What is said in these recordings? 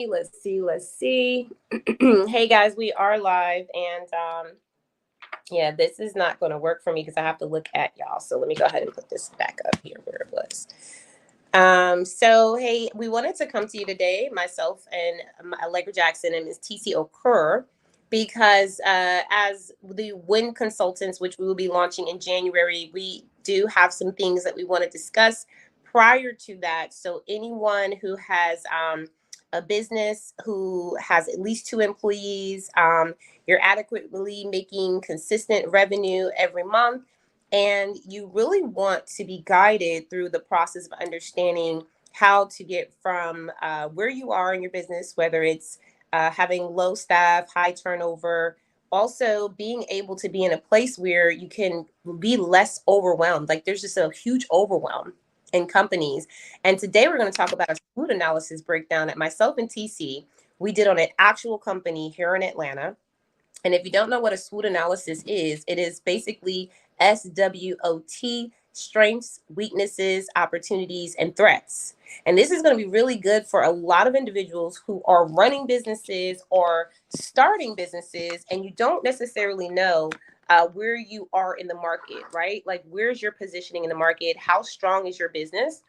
Let's see. Hey guys, we are live, and yeah, this is not going to work for me because I have to look at y'all. So let me go ahead and put this back up here where it was. So hey, we wanted to come to you today, myself and Allegra Jackson and Ms. TC Okur, because as the WIN consultants, which we will be launching in January, we do have some things that we want to discuss prior to that. So anyone who has a business who has at least 2 employees, you're adequately making consistent revenue every month, and you really want to be guided through the process of understanding how to get from where you are in your business, whether it's having low staff, high turnover, also being able to be in a place where you can be less overwhelmed. Like there's just a huge overwhelm in companies. And today we're going to talk about a SWOT analysis breakdown that myself and TC, we did on an actual company here in Atlanta. And if you don't know what a SWOT analysis is, it is basically SWOT, strengths, weaknesses, opportunities, and threats. And this is going to be really good for a lot of individuals who are running businesses or starting businesses, and you don't necessarily know where you are in the market, right? Like, where's your positioning in the market? How strong is your business?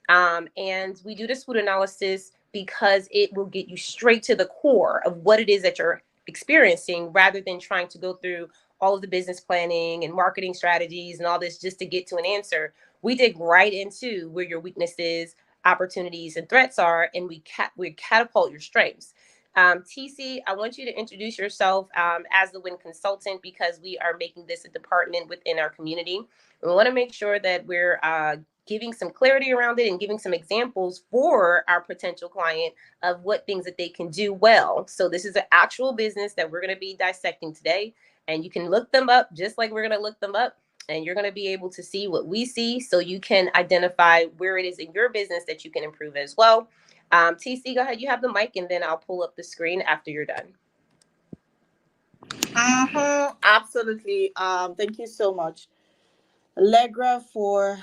And we do the SWOT analysis because it will get you straight to the core of what it is that you're experiencing, rather than trying to go through all of the business planning and marketing strategies and all this just to get to an answer. We dig right into where your weaknesses, opportunities, and threats are, and we catapult your strengths. TC, I want you to introduce yourself as the WIN consultant, because we are making this a department within our community. We want to make sure that we're giving some clarity around it and giving some examples for our potential client of what things that they can do well. So this is an actual business that we're going to be dissecting today, and you can look them up just like we're going to look them up, and you're going to be able to see what we see, so you can identify where it is in your business that you can improve as well. TC, go ahead. You have the mic, and then I'll pull up the screen after you're done. Absolutely. Thank you so much, Allegra, for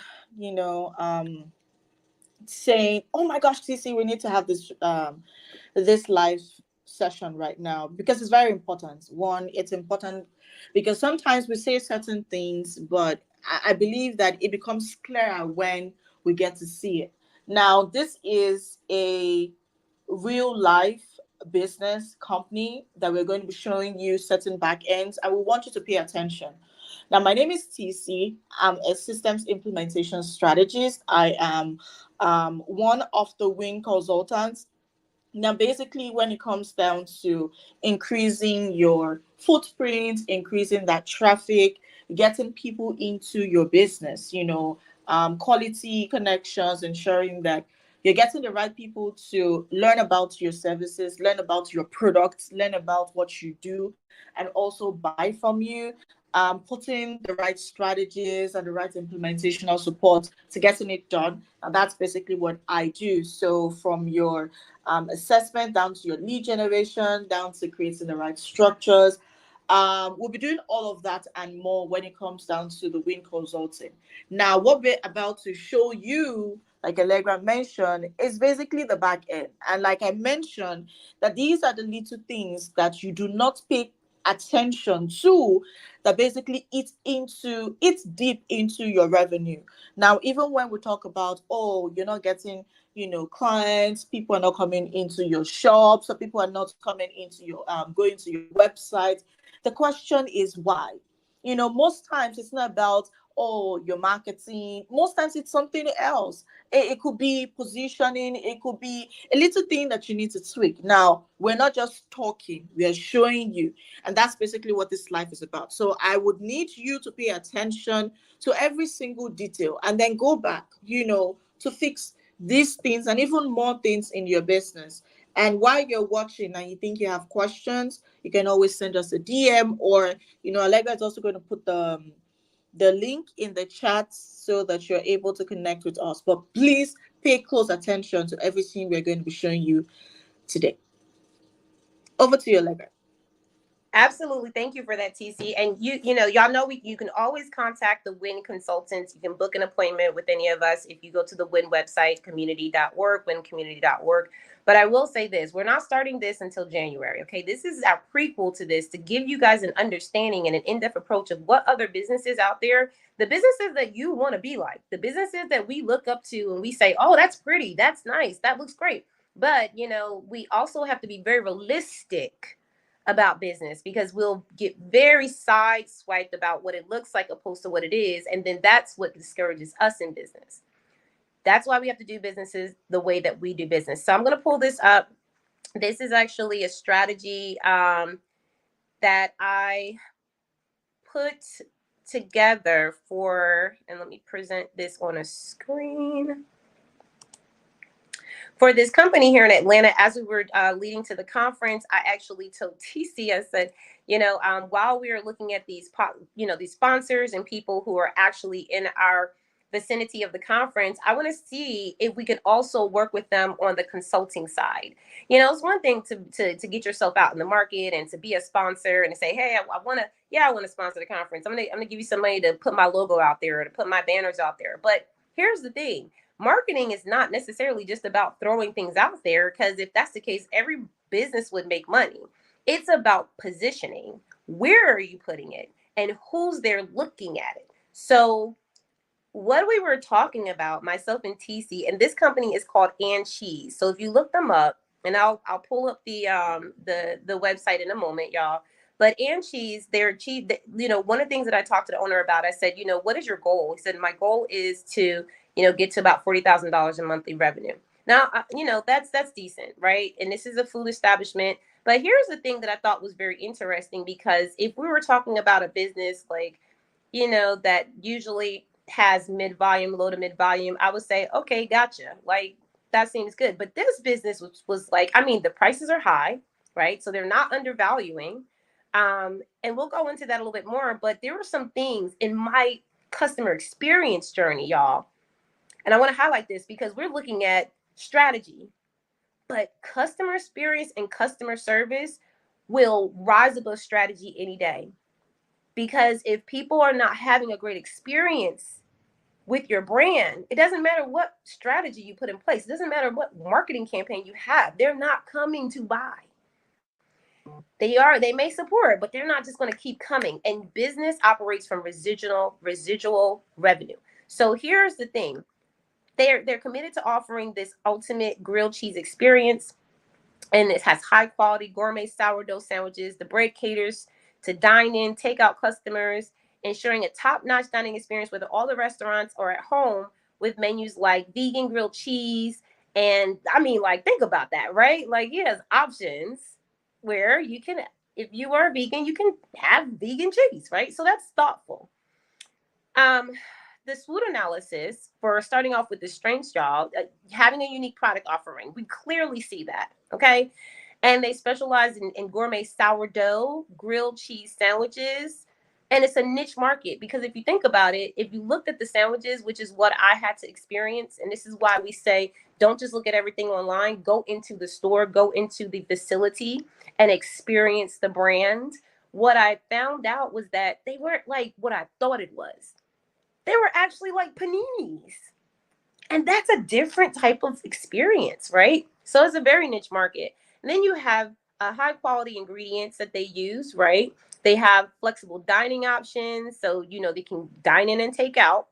saying, "Oh my gosh, TC, we need to have this live session right now because it's very important." One, it's important because sometimes we say certain things, but I believe that it becomes clearer when we get to see it. Now, this is a real life business company that we're going to be showing you certain back ends, and we want you to pay attention. Now, my name is TC. I'm a systems implementation strategist. I am one of the WIN consultants. Now, basically, when it comes down to increasing your footprint, increasing that traffic, getting people into your business, quality connections, ensuring that you're getting the right people to learn about your services, learn about your products, learn about what you do, and also buy from you. Putting the right strategies and the right implementational support to getting it done. And that's basically what I do. So from your assessment down to your lead generation, down to creating the right structures, we'll be doing all of that and more when it comes down to the WIN consulting. Now, what we're about to show you, like Allegra mentioned, is basically the back end. And like I mentioned, that these are the little things that you do not pay attention to, that basically eats deep into your revenue. Now, even when we talk about, oh, you're not getting clients, people are not coming into your shop, so people are not coming into your going to your website, the question is why. Most times it's not about, oh, your marketing. Most times it's something else. It could be positioning. It could be a little thing that you need to tweak. Now, we're not just talking, we are showing you. And that's basically what this life is about. So I would need you to pay attention to every single detail and then go back, to fix these things and even more things in your business. And while you're watching and you think you have questions, you can always send us a DM, or, Allegra is also going to put the link in the chat so that you're able to connect with us. But please pay close attention to everything we're going to be showing you today. Over to you, Allegra. Absolutely. Thank you for that, TC. And y'all know you can always contact the WIN consultants. You can book an appointment with any of us if you go to the WIN website, community.org, wincommunity.org. But I will say this, we're not starting this until January. Okay. This is our prequel to this to give you guys an understanding and an in-depth approach of what other businesses out there, the businesses that you want to be like, the businesses that we look up to and we say, oh, that's pretty, that's nice, that looks great. But, we also have to be very realistic about business, because we'll get very sideswiped about what it looks like opposed to what it is. And then that's what discourages us in business. That's why we have to do businesses the way that we do business. So I'm going to pull this up. This is actually a strategy that I put together and let me present this on a screen. For this company here in Atlanta, as we were leading to the conference, I actually told TC, I said, while we are looking at these sponsors and people who are actually in our vicinity of the conference, I want to see if we can also work with them on the consulting side. It's one thing to get yourself out in the market and to be a sponsor and to say, hey, I want to sponsor the conference. I'm gonna give you some money to put my logo out there or to put my banners out there. But here's the thing. Marketing is not necessarily just about throwing things out there, because if that's the case, every business would make money. It's about positioning. Where are you putting it and who's there looking at it? So what we were talking about, myself and TC, and this company is called And Cheese. So if you look them up, and I'll pull up the website in a moment, y'all. But And Cheese, they're cheese. One of the things that I talked to the owner about, I said, what is your goal? He said, my goal is to get to about $40,000 in monthly revenue. Now, that's decent, right? And this is a food establishment. But here's the thing that I thought was very interesting, because if we were talking about a business like, that usually has mid-volume, low to mid-volume, I would say, okay, gotcha. Like, that seems good. But this business was like, the prices are high, right? So they're not undervaluing. And we'll go into that a little bit more. But there were some things in my customer experience journey, y'all. And I want to highlight this because we're looking at strategy, but customer experience and customer service will rise above strategy any day. Because if people are not having a great experience with your brand, it doesn't matter what strategy you put in place. It doesn't matter what marketing campaign you have. They're not coming to buy. They may support, but they're not just going to keep coming. And business operates from residual revenue. So here's the thing. They're committed to offering this ultimate grilled cheese experience. And it has high quality gourmet sourdough sandwiches. The bread caters to dine-in, takeout customers, ensuring a top-notch dining experience whether all the restaurants or at home, with menus like vegan grilled cheese. And think about that, right? Like, it has options where you can, if you are vegan, you can have vegan cheese, right? So that's thoughtful. The SWOT analysis for starting off with the strengths, y'all, having a unique product offering. We clearly see that, okay? And they specialize in gourmet sourdough, grilled cheese sandwiches. And it's a niche market, because if you think about it, if you looked at the sandwiches, which is what I had to experience, and this is why we say, don't just look at everything online, go into the store, go into the facility and experience the brand. What I found out was that they weren't like what I thought it was. They were actually like paninis. And that's a different type of experience, right? So it's a very niche market. And then you have high quality ingredients that they use, right? They have flexible dining options. So, they can dine in and take out,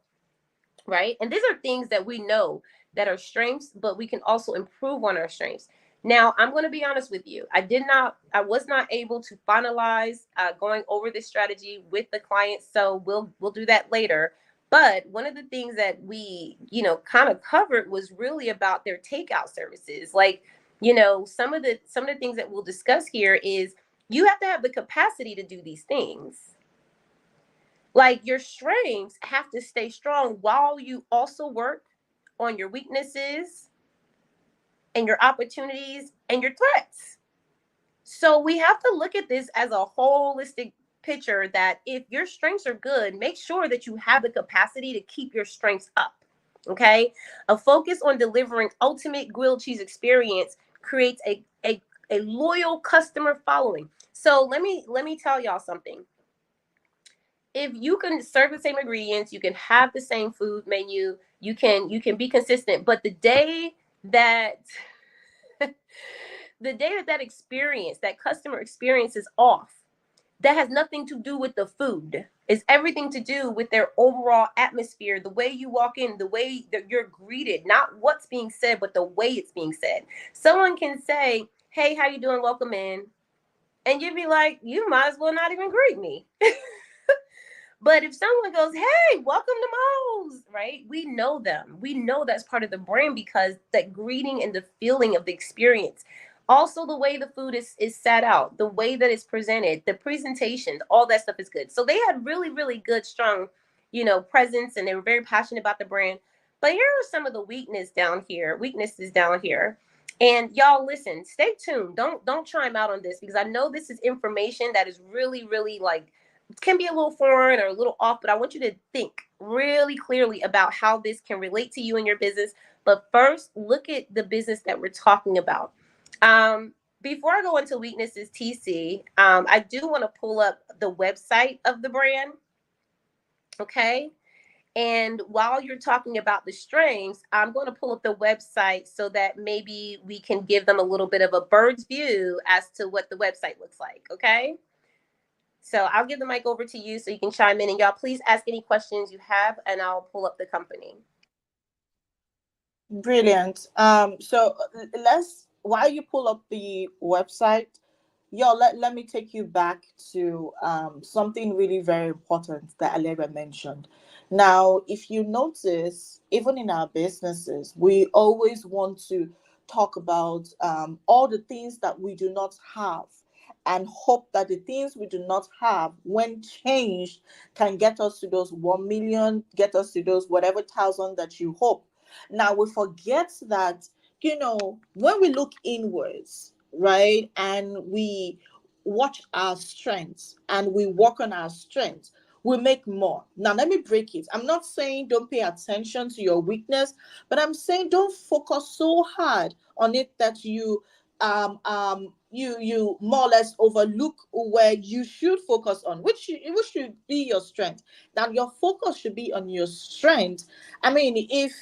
right? And these are things that we know that are strengths, but we can also improve on our strengths. Now, I'm going to be honest with you. I was not able to finalize going over this strategy with the client. So we'll do that later. But one of the things that we, kind of covered was really about their takeout services. Like, some of the things that we'll discuss here is you have to have the capacity to do these things. Like, your strengths have to stay strong while you also work on your weaknesses and your opportunities and your threats. So we have to look at this as a holistic picture, that if your strengths are good, make sure that you have the capacity to keep your strengths up. Okay. A focus on delivering ultimate grilled cheese experience creates a loyal customer following. So let me tell y'all something. If you can serve the same ingredients, you can have the same food menu, you can be consistent. But the day that The day that that experience, that customer experience is off, that has nothing to do with the food. It's everything to do with their overall atmosphere, the way you walk in, the way that you're greeted, not what's being said, but the way it's being said. Someone can say, "Hey, how you doing? Welcome in." And you'd be like, "You might as well not even greet me." But if someone goes, "Hey, welcome to Mo's," right? We know them. We know that's part of the brand because that greeting and the feeling of the experience. Also, the way the food is set out, the way that it's presented, the presentations, all that stuff is good. So they had really, really good, strong, presence, and they were very passionate about the brand. But here are some of the weaknesses down here. And y'all listen, stay tuned. Don't chime out on this because I know this is information that is really, really like can be a little foreign or a little off, but I want you to think really clearly about how this can relate to you and your business. But first, look at the business that we're talking about. Before I go into weaknesses, TC, I do want to pull up the website of the brand. Okay. And while you're talking about the strengths, I'm going to pull up the website so that maybe we can give them a little bit of a bird's view as to what the website looks like. Okay. So I'll give the mic over to you so you can chime in. And y'all, please ask any questions you have, and I'll pull up the company. Brilliant. So while you pull up the website, let me take you back to something really very important that Allegra mentioned. Now, if you notice, even in our businesses, we always want to talk about all the things that we do not have and hope that the things we do not have, when changed, can get us to those 1 million, get us to those whatever thousand that you hope. Now, we forget that, when we look inwards, right, and we watch our strengths and we work on our strengths, we make more. Now, let me break it. I'm not saying don't pay attention to your weakness, but I'm saying don't focus so hard on it that you more or less overlook where you should focus on, which should be your strength. Now, your focus should be on your strength. I mean, if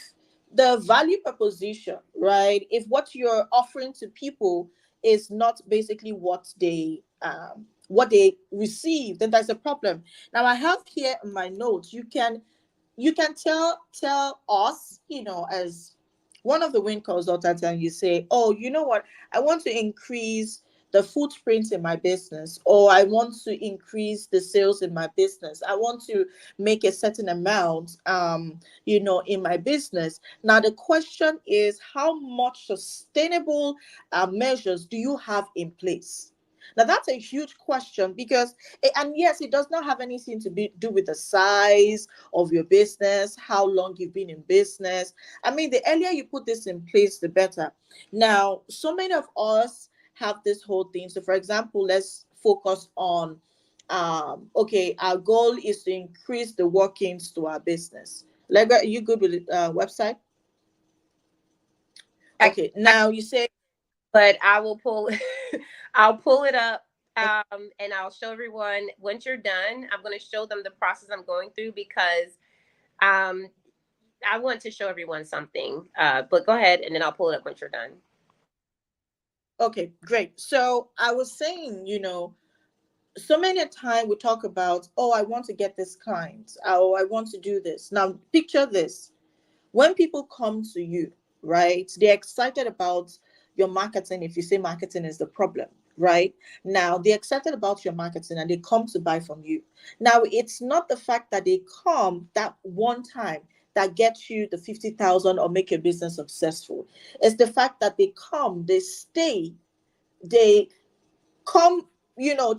the value proposition, right? If what you're offering to people is not basically what they receive, then there's a problem. Now, I have here in my notes, you can tell us, as one of the WIN consultants, and you say, "Oh, you know what? I want to increase the footprint in my business, or I want to increase the sales in my business. I want to make a certain amount, in my business." Now, the question is, how much sustainable measures do you have in place? Now, that's a huge question because, and yes, it does not have anything to do with the size of your business, how long you've been in business. I mean, the earlier you put this in place, the better. Now, so many of us have this whole thing. So, for example, let's focus on, okay, our goal is to increase the walk-ins to our business. Like, are you good with the website? Okay, now you say, But I will pull, I'll pull it up, and I'll show everyone once you're done. I'm going to show them the process I'm going through because um, I want to show everyone something. But go ahead, and then I'll pull it up once you're done. okay, great. So I was saying, so many a time we talk about, "Oh, I want to get this client. Oh, I want to do this." Now, picture this. When people come to you, right, they're excited about your marketing. If you say marketing is the problem, right? Now, they're excited about your marketing and they come to buy from you. Now, it's not the fact that they come that one time that gets you the 50,000 or make your business successful. It's the fact that they come, they stay, they come,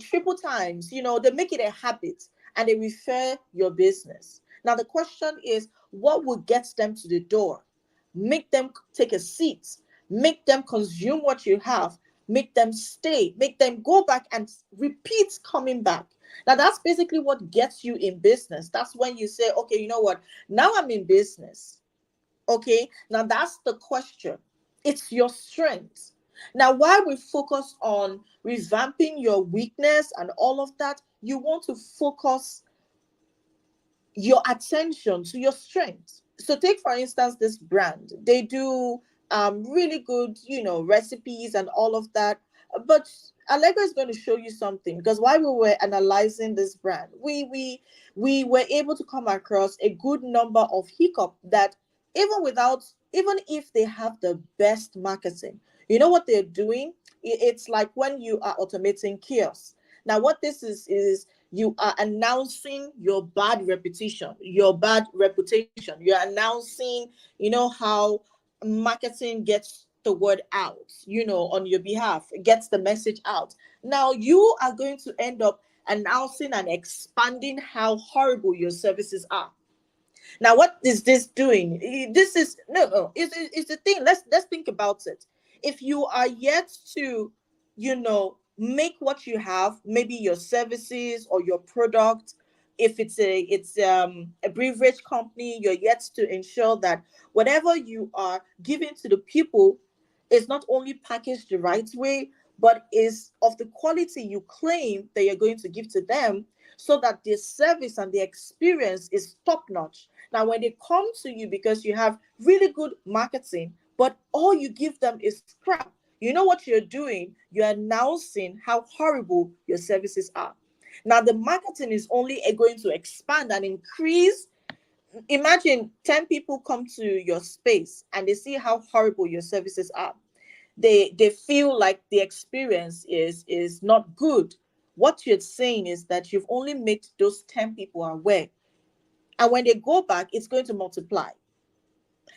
triple times, they make it a habit and they refer your business. Now, the question is, what will get them to the door? Make them take a seat, make them consume what you have, make them stay, make them go back and repeat coming back. Now, that's basically what gets you in business. That's when you say, "Okay, you know what? Now I'm in business." Okay, now that's the question. It's your strength. Now, while we focus on revamping your weakness and all of that, you want to focus your attention to your strength. So, take for instance this brand. They do really good, recipes and all of that. But Allegra is going to show you something, because while we were analyzing this brand, we were able to come across a good number of hiccup that, even if they have the best marketing, you know what they're doing? It's like when you are automating kiosks. Now, what this is you are announcing your bad reputation, your bad reputation. You're announcing, how marketing gets the word out, on your behalf, gets the message out. Now you are going to end up announcing and expanding how horrible your services are. Now, what is this doing? This is no. It's the thing. Let's think about it. If you are yet to, make what you have, maybe your services or your product, if it's a beverage company, you're yet to ensure that whatever you are giving to the people is not only packaged the right way, but is of the quality you claim that you're going to give to them, so that the service and the experience is top notch. Now, when they come to you because you have really good marketing, but all you give them is crap, you know what you're doing? You're announcing how horrible your services are. Now, the marketing is only going to expand and increase. Imagine 10 people come to your space and they see how horrible your services are. They feel like the experience is not good. What you're saying is that you've only made those 10 people aware, and when they go back, it's going to multiply.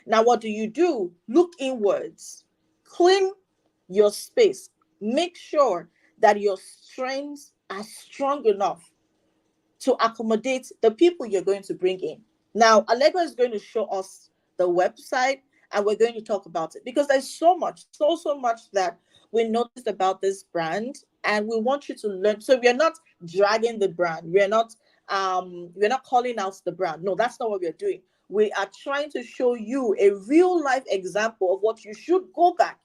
Now, what do? Look inwards, clean your space, make sure that your strengths are strong enough to accommodate the people you're going to bring in. Now, Allegra is going to show us the website, and we're going to talk about it, because there's so much, so much that we noticed about this brand, and we want you to learn. So we're not dragging the brand. We're not calling out the brand. No, that's not what we're doing. We are trying to show you a real life example of what you should go back,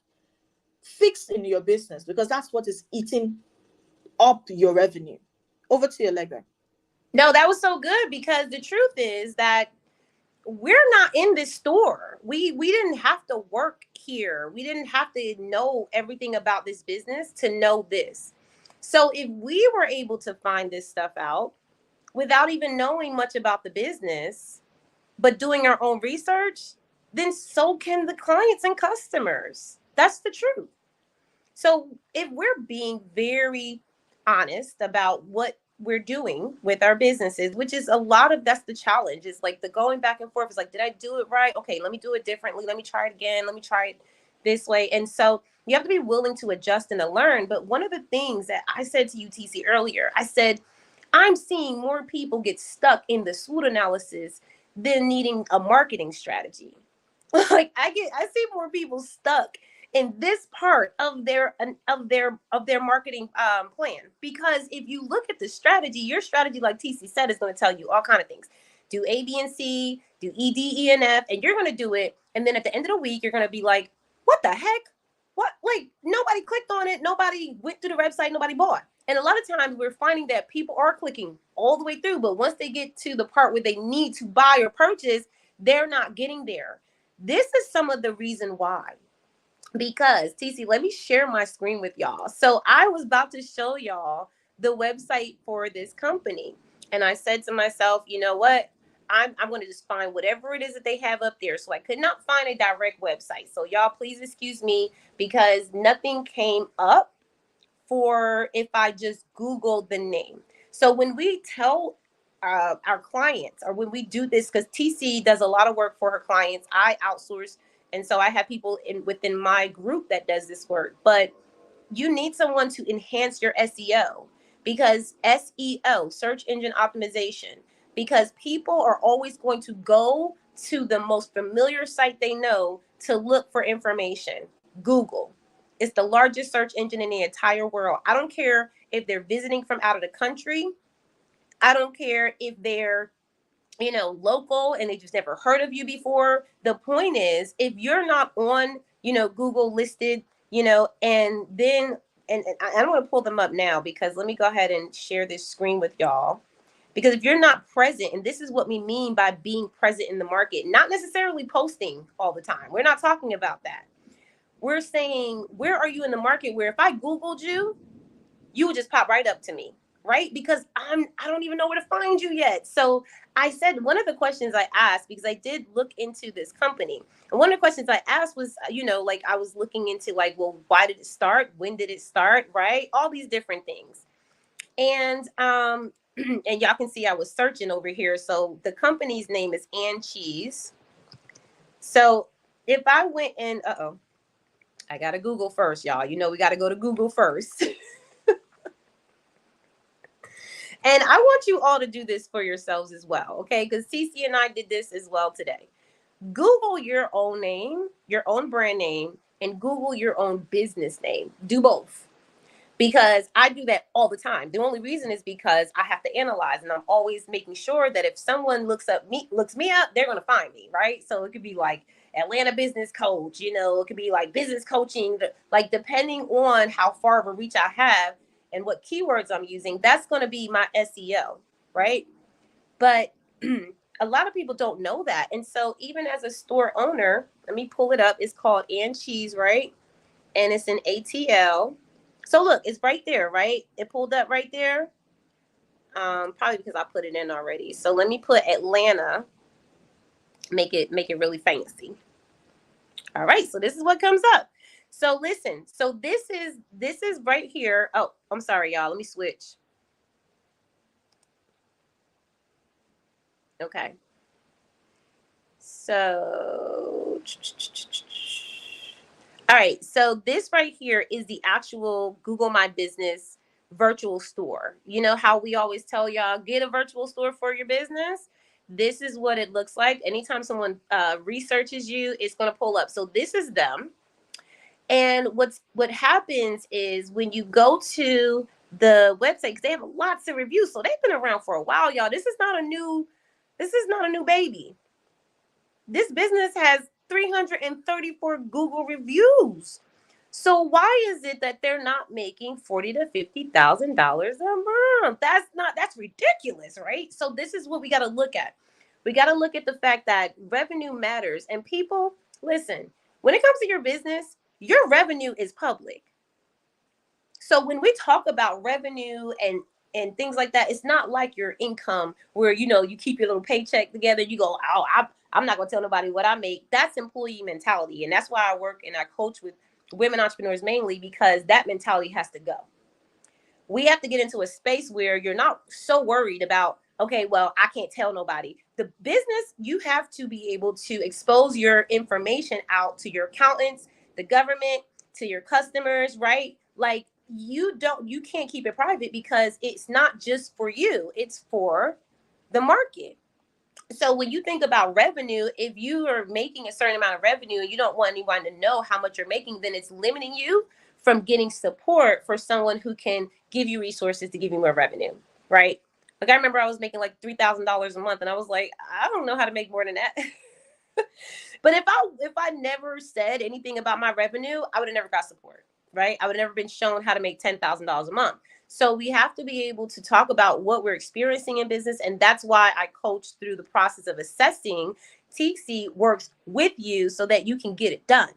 fix in your business, because that's what is eating up your revenue. Over to you, Allegra. No, that was so good, because the truth is that we're not in this store. We didn't have to work here. We didn't have to know everything about this business to know this. So if we were able to find this stuff out without even knowing much about the business, but doing our own research, then so can the clients and customers. That's the truth. So if we're being very honest about what we're doing with our businesses, which is a lot of, that's the challenge, is like the going back and forth. Is like, did I do it right? Okay, let me do it differently. Let me try it again. Let me try it this way. And so you have to be willing to adjust and to learn. But one of the things that I said to UTC earlier, I said, I'm seeing more people get stuck in the SWOT analysis than needing a marketing strategy. Like I see more people stuck in this part of their marketing plan, because if you look at the strategy, your strategy, like TC said, is going to tell you all kind of things. Do A, B, and C, do E, D, E, and F, and you're going to do it, and then at the end of the week you're going to be like, what the heck, what, like nobody clicked on it, nobody went through the website, nobody bought. And a lot of times we're finding that people are clicking all the way through, but once they get to the part where they need to buy or purchase, they're not getting there. This is some of the reason why. Because TC, let me share my screen with y'all. So I was about to show y'all the website for this company. And I said to myself, you know what? I'm going to just find whatever it is that they have up there. So I could not find a direct website. So y'all, please excuse me, because nothing came up for if I just Googled the name. So when we tell our clients, or when we do this, because TC does a lot of work for her clients, I outsource, and so I have people within my group that does this work. But you need someone to enhance your SEO, because SEO, search engine optimization, because people are always going to go to the most familiar site they know to look for information. Google. It's the largest search engine in the entire world. I don't care if they're visiting from out of the country. I don't care if they're, local and they just never heard of you before. The point is, if you're not on, Google listed, and then, and I don't want to pull them up now, because let me go ahead and share this screen with y'all. Because if you're not present, and this is what we mean by being present in the market, not necessarily posting all the time. We're not talking about that. we're saying, where are you in the market where if I Googled you, you would just pop right up to me, right? Because I don't even know where to find you yet. So I said, one of the questions I asked, because I did look into this company, and one of the questions I asked was, like I was looking into like, well, why did it start? When did it start? Right? All these different things. And and y'all can see I was searching over here. So the company's name is And Cheese. So if I went in, I gotta Google first, y'all. We gotta go to Google first. And I want you all to do this for yourselves as well, okay? Because Cece and I did this as well today. Google your own name, your own brand name, and Google your own business name. Do both. Because I do that all the time. The only reason is because I have to analyze, and I'm always making sure that if someone looks me up, they're gonna find me, right? So it could be like Atlanta business coach, it could be like business coaching, like depending on how far of a reach I have and what keywords I'm using, that's gonna be my SEO, right? But a lot of people don't know that. And so even as a store owner, let me pull it up. It's called And Cheese, right? And it's an ATL. So look, it's right there, right? It pulled up right there. Probably because I put it in already. So let me put Atlanta, make it really fancy. All right, so this is what comes up. So listen, so this is right here. Oh, I'm sorry, y'all. Let me switch. Okay. So all right, so this right here is the actual Google My Business virtual store. You know how we always tell y'all, get a virtual store for your business? This is what it looks like. Anytime someone researches you, it's going to pull up. So this is them. And what happens is when you go to the website, because they have lots of reviews, so they've been around for a while, y'all. This is not a new baby. This business has 334 Google reviews. So why is it that they're not making $40,000 to $50,000 a month? That's ridiculous, right? So this is what we got to look at. We got to look at the fact that revenue matters. And people, listen, when it comes to your business, your revenue is public. So when we talk about revenue and things like that, it's not like your income where you keep your little paycheck together. You go, oh, I'm not gonna tell nobody what I make. That's employee mentality, and that's why I work and I coach with women entrepreneurs mainly, because that mentality has to go. We have to get into a space where you're not so worried about, okay, well, I can't tell nobody. The business, you have to be able to expose your information out to your accountants, the government, to your customers, right? Like you can't keep it private, because it's not just for you, it's for the market. So when you think about revenue, if you are making a certain amount of revenue and you don't want anyone to know how much you're making, then it's limiting you from getting support for someone who can give you resources to give you more revenue, right? Like I remember I was making like $3,000 a month, and I was like, I don't know how to make more than that. But if I never said anything about my revenue, I would have never got support, right? I would have never been shown how to make $10,000 a month. So we have to be able to talk about what we're experiencing in business. And that's why I coach through the process of assessing. TC works with you so that you can get it done.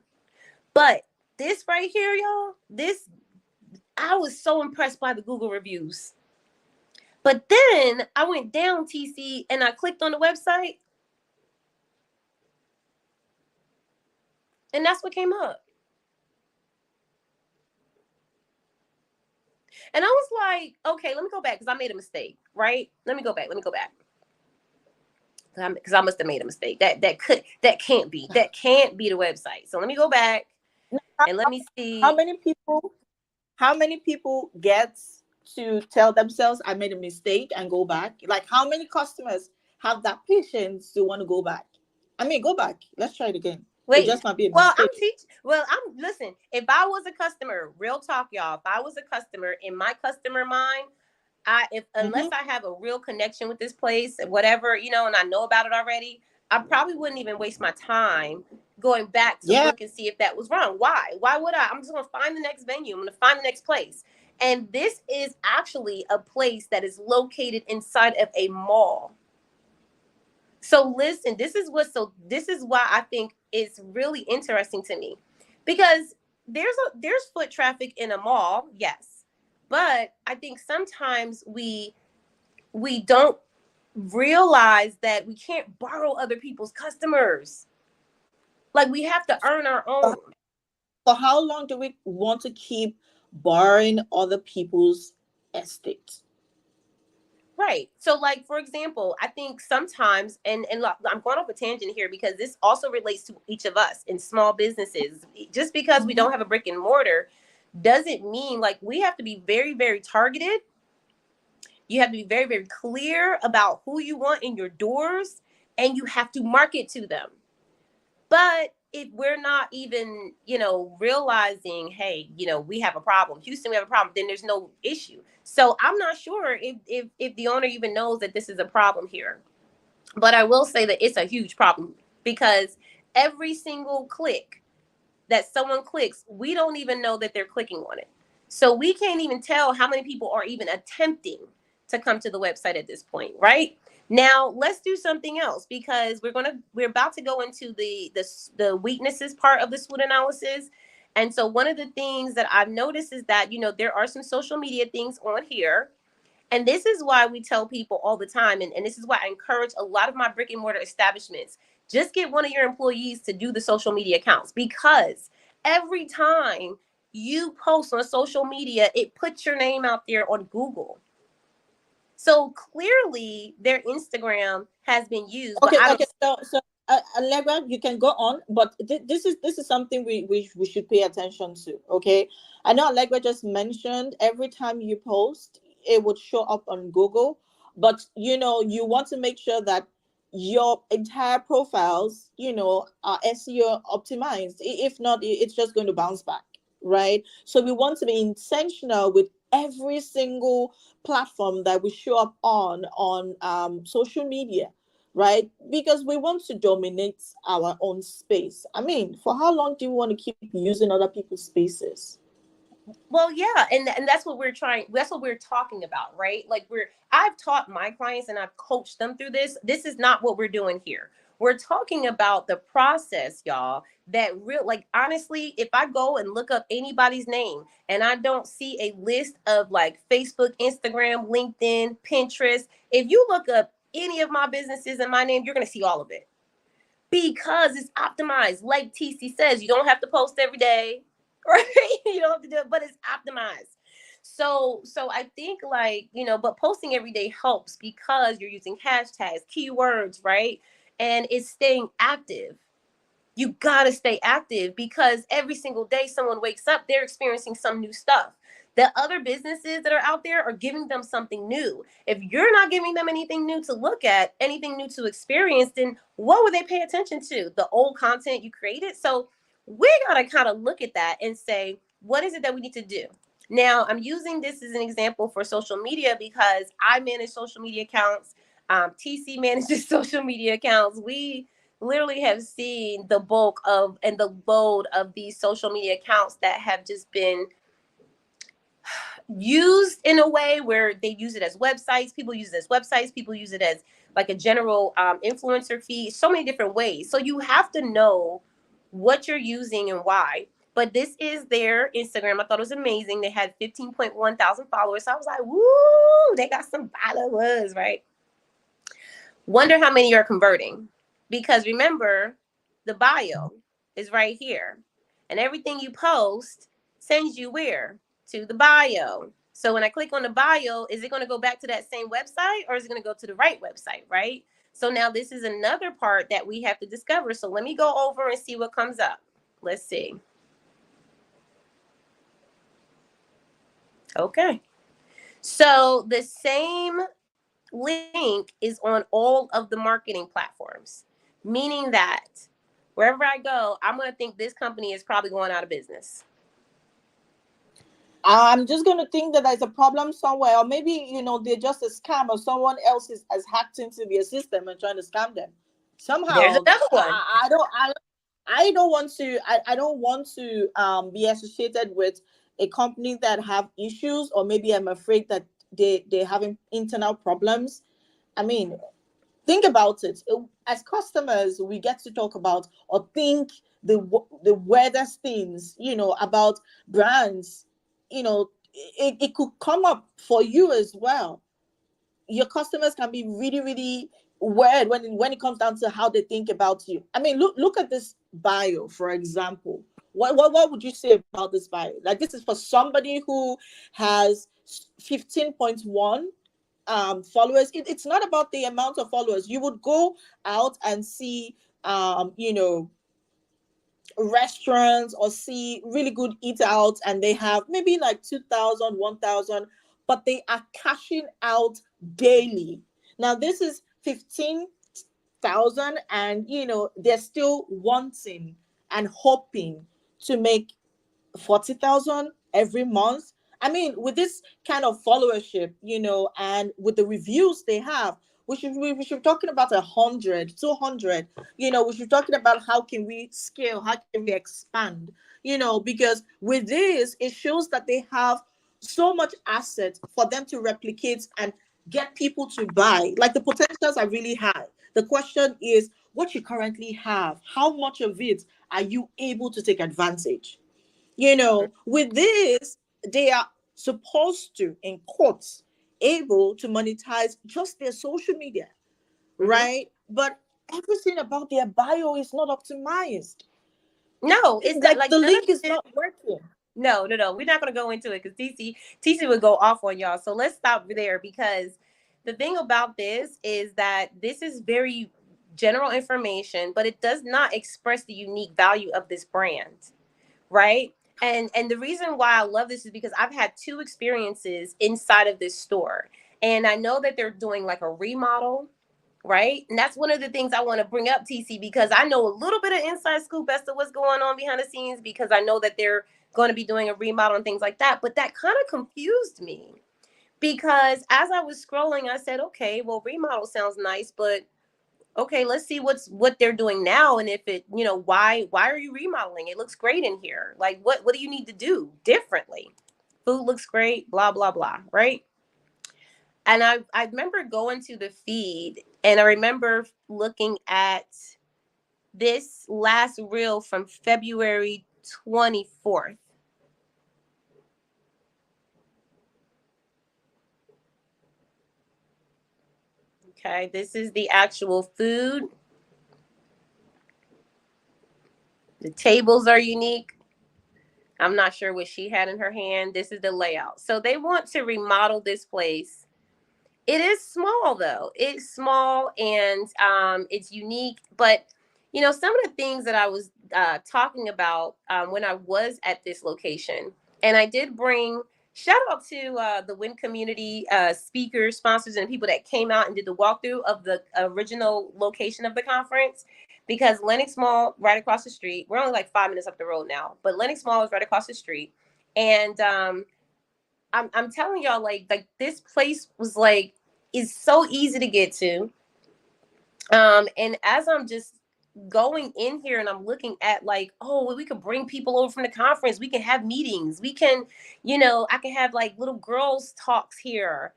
But this right here, y'all, I was so impressed by the Google reviews. But then I went down, TC, and I clicked on the website. And that's what came up. And I was like, okay, let me go back, because I made a mistake, right? Let me go back. Because I must have made a mistake. That can't be the website. So let me go back and let me see. How many people get to tell themselves I made a mistake and go back? Like how many customers have that patience to want to go back? I mean, go back. Let's try it again. Wait, it just might be a well, mistake. listen, if I was a customer, real talk, y'all, if I was a customer, in my customer mind, unless I have a real connection with this place, whatever, and I know about it already, I probably wouldn't even waste my time going back to look and see if that was wrong. Why? Why would I? I'm just going to find the next venue. I'm going to find the next place. And this is actually a place that is located inside of a mall. So listen, this is why I think it's really interesting to me, Because there's foot traffic in a mall, yes, but I think sometimes we don't realize that we can't borrow other people's customers. Like we have to earn our own. For how long do we want to keep borrowing other people's estate? Right. So, like for example, I think sometimes, and look, I'm going off a tangent here because this also relates to each of us in small businesses. Just because we Mhm. don't have a brick and mortar doesn't mean like we have to be very, very targeted. You have to be very, very clear about who you want in your doors, and you have to market to them. But if we're not even, realizing, hey, we have a problem, Houston, we have a problem, then there's no issue. So I'm not sure if the owner even knows that this is a problem here. But I will say that it's a huge problem because every single click that someone clicks, we don't even know that they're clicking on it. So we can't even tell how many people are even attempting to come to the website at this point, right? Now let's do something else because we're about to go into the weaknesses part of the SWOT analysis. And so one of the things that I've noticed is that there are some social media things on here, and this is why we tell people all the time, and this is why I encourage a lot of my brick and mortar establishments, just get one of your employees to do the social media accounts, because every time you post on social media, it puts your name out there on Google. So clearly their Instagram has been used, but Okay, I don't. okay. So Allegra, you can go on, but this is something we should pay attention to. Okay, I know Allegra just mentioned every time you post, it would show up on Google, but you want to make sure that your entire profiles, are SEO optimized. If not, it's just going to bounce back, right? So we want to be intentional with every single platform that we show up on social media, right? Because we want to dominate our own space. I mean, for how long do you want to keep using other people's spaces? Well, yeah, and that's what we're trying. That's what we're talking about, right? Like I've taught my clients and I've coached them through this. This is not what we're doing here. We're talking about the process, y'all. That real, like honestly, if I go and look up anybody's name and I don't see a list of like Facebook, Instagram, LinkedIn, Pinterest, if you look up any of my businesses and my name, you're gonna see all of it because it's optimized. Like TC says, you don't have to post every day, right? You don't have to do it, but it's optimized. So I think like, but posting every day helps because you're using hashtags, keywords, right? And it's staying active. You got to stay active because every single day someone wakes up, they're experiencing some new stuff. The other businesses that are out there are giving them something new. If you're not giving them anything new to look at, anything new to experience, then what would they pay attention to? The old content you created? So we got to kind of look at that and say, what is it that we need to do? Now, I'm using this as an example for social media because I manage social media accounts. TC manages social media accounts. We literally have seen the bulk of and the load of these social media accounts that have just been used in a way where they use it as websites. People use it as websites. People use it as like a general influencer feed. So many different ways. So you have to know what you're using and why. But this is their Instagram. I thought it was amazing. They had 15.1 thousand followers. So I was like, woo, they got some followers, right? Wonder how many are converting. Because remember, the bio is right here. And everything you post sends you where? To the bio. So when I click on the bio, is it going to go back to that same website or is it going to go to the right website, right? So now this is another part that we have to discover. So let me go over and see what comes up. Let's see. Okay. So the same link is on all of the marketing platforms, meaning that wherever I go, I'm going to think this company is probably going out of business. I'm just going to think that there's a problem somewhere, or maybe they're just a scam, or someone else has hacked into their system and trying to scam them There's somehow. another one. I don't want to. I don't want to be associated with a company that have issues, or maybe I'm afraid that they're having internal problems. I mean, think about it. As customers, we get to talk about or think the weirdest things, about brands, it could come up for you as well. Your customers can be really, really weird when it comes down to how they think about you. I mean, look at this bio, for example. What would you say about this bio? Like, this is for somebody who has 15.1 followers. It's not about the amount of followers. You would go out and see restaurants or see really good eat outs, and they have maybe like 2,000, 1,000, but they are cashing out daily. Now this is 15,000, and they're still wanting and hoping to make 40,000 every month. I mean, with this kind of followership, and with the reviews they have, we should be talking about 100, 200. We should be talking about how can we scale, how can we expand, because with this, it shows that they have so much asset for them to replicate and get people to buy. Like, the potentials are really high. The question is what you currently have, how much of it are you able to take advantage? With this, they are supposed to, in quotes, able to monetize just their social media, Mm-hmm. right? But everything about their bio is not optimized. No, it's not Like, like the none of link is this. not working. No, no, no. We're not going to go into it because TC would go off on y'all. So let's stop there, because the thing about this is that this is very general information, but it does not express the unique value of this brand, right? And the reason why I love this is because I've had two experiences inside of this store, and I know that they're doing like a remodel, right? And that's one of the things I want to bring up, TC, because I know a little bit of inside scoop as to what's going on behind the scenes, because I know that they're going to be doing a remodel and things like that. But that kind of confused me, because as I was scrolling, I said, okay, well, remodel sounds nice, but okay, let's see what they're doing now, and if it, why are you remodeling? It looks great in here. Like, what do you need to do differently? Food looks great, blah blah blah, right? And I remember going to the feed, and I remember looking at this last reel from February 24th. Okay, this is the actual food. The tables are unique. I'm not sure what she had in her hand. This is the layout. So they want to remodel this place. It is small though. It's small, and it's unique. But some of the things that I was talking about when I was at this location, and I did bring shout out to the W.I.N community speakers, sponsors, and people that came out and did the walkthrough of the original location of the conference. Because Lenox Mall, right across the street, we're only like 5 minutes up the road now, but Lenox Mall is right across the street, and I'm telling y'all, like this place was like, is so easy to get to. And as I'm just going in here and I'm looking at like, oh, well, we could bring people over from the conference. We can have meetings. We can, I can have like little girls talks here.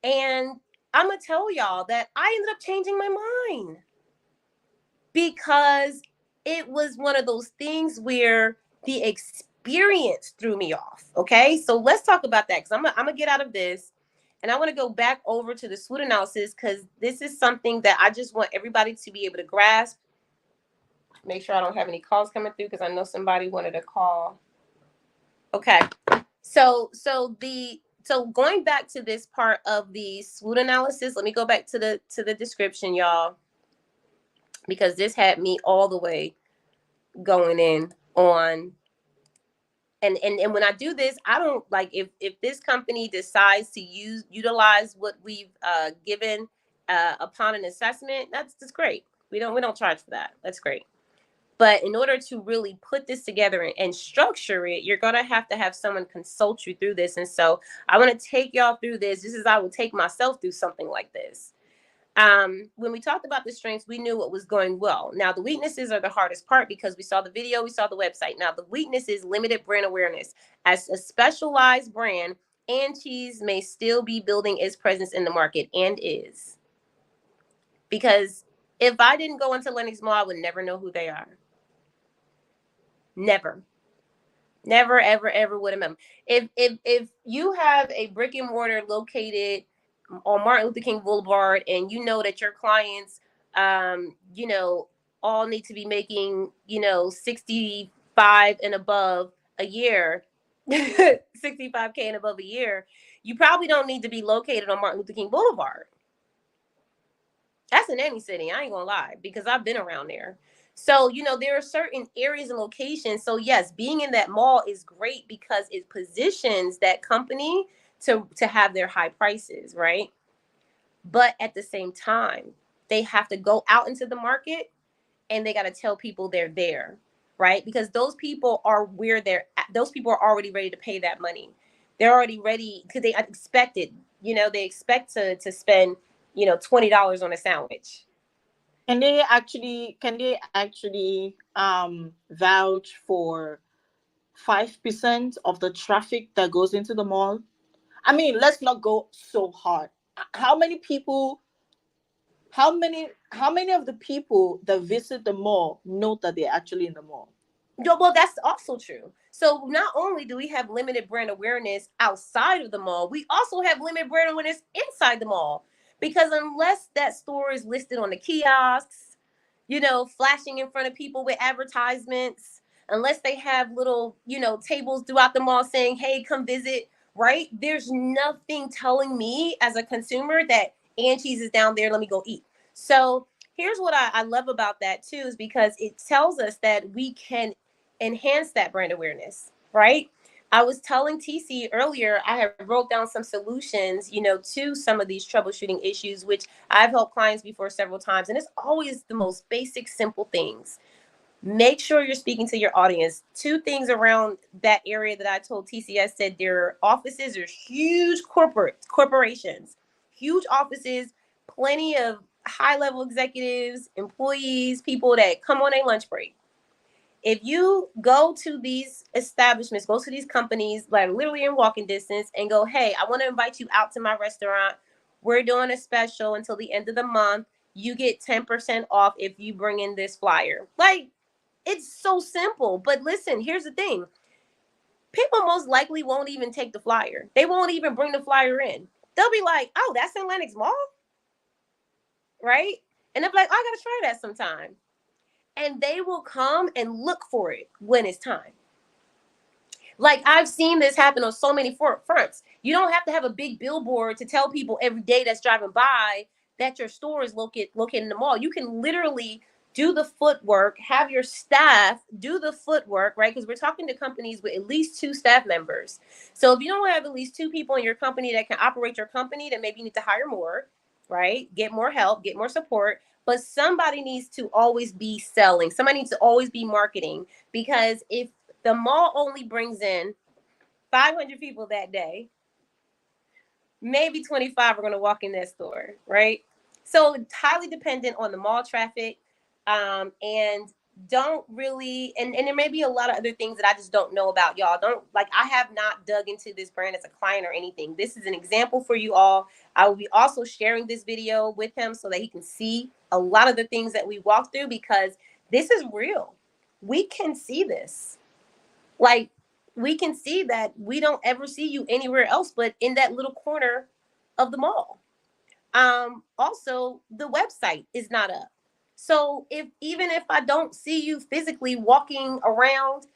And I'm gonna tell y'all that I ended up changing my mind, because it was one of those things where the experience threw me off. Okay, so let's talk about that, because I'm gonna get out of this, and I want to go back over to the SWOT analysis, because this is something that I just want everybody to be able to grasp. Make sure I don't have any calls coming through, because I know somebody wanted a call. Okay, so going back to this part of the SWOT analysis, let me go back to the description, y'all, because this had me all the way going in on. And when I do this, I don't like, if this company decides to utilize what we've given upon an assessment, that's great. We don't charge for that. That's great. But in order to really put this together and structure it, you're gonna have to have someone consult you through this. And so I want to take y'all through this. This is, I would take myself through something like this. When we talked about the strengths, we knew what was going well. Now, the weaknesses are the hardest part, because we saw the video, we saw the website. Now, the weakness is limited brand awareness. As a specialized brand, and Cheese may still be building its presence in the market, and is. Because if I didn't go into Lenox Mall, I would never know who they are. Never. Never, ever, ever would have met him. If you have a brick and mortar located on Martin Luther King Boulevard, and you know that your clients, you know, all need to be making, 65 and above a year, 65K and above a year, you probably don't need to be located on Martin Luther King Boulevard. That's in any city. I ain't gonna lie, because I've been around there. So, there are certain areas and locations. So, yes, being in that mall is great because it positions that company to have their high prices, right? But at the same time, they have to go out into the market and they got to tell people they're there, right? Because those people are where they're at. Those people are already ready to pay that money. They're already ready because they expect it. They expect to spend, $20 on a sandwich. Can they actually vouch for 5% of the traffic that goes into the mall? I mean, let's not go so hard. How many people, how many of the people that visit the mall know that they're actually in the mall? Well, that's also true. So not only do we have limited brand awareness outside of the mall, we also have limited brand awareness inside the mall. Because unless that store is listed on the kiosks, flashing in front of people with advertisements, unless they have little, tables throughout the mall saying, hey, come visit, right? There's nothing telling me as a consumer that Ann Cheese is down there, let me go eat. So here's what I love about that too, is because it tells us that we can enhance that brand awareness, right? I was telling TC earlier, I have wrote down some solutions, to some of these troubleshooting issues, which I've helped clients before several times. And it's always the most basic, simple things. Make sure you're speaking to your audience. Two things around that area that I told TCS said their offices are huge corporations, huge offices, plenty of high level executives, employees, people that come on a lunch break. If you go to these establishments, go to these companies, like literally in walking distance, and go, hey, I want to invite you out to my restaurant. We're doing a special until the end of the month. You get 10% off if you bring in this flyer. Like, it's so simple. But listen, here's the thing. People most likely won't even take the flyer. They won't even bring the flyer in. They'll be like, oh, that's in Lenox Mall, right? And they'll be like, oh, I got to try that sometime. And they will come and look for it when it's time. Like, I've seen this happen on so many fronts. You don't have to have a big billboard to tell people every day that's driving by that your store is located in the mall. You can literally do the footwork, have your staff do the footwork, right? Because we're talking to companies with at least 2 staff members. So if you don't have at least 2 people in your company that can operate your company, then maybe you need to hire more, right? Get more help, get more support. But somebody needs to always be selling. Somebody needs to always be marketing, because if the mall only brings in 500 people that day, maybe 25 are going to walk in that store, right? So it's highly dependent on the mall traffic. And don't really, and there may be a lot of other things that I just don't know about. Y'all don't, like, I have not dug into this brand as a client or anything. This is an example for you all. I will be also sharing this video with him so that he can see a lot of the things that we walk through, because this is real. We can see this. Like, we can see that we don't ever see you anywhere else but in that little corner of the mall. Also, the website is not up. So even if I don't see you physically walking around,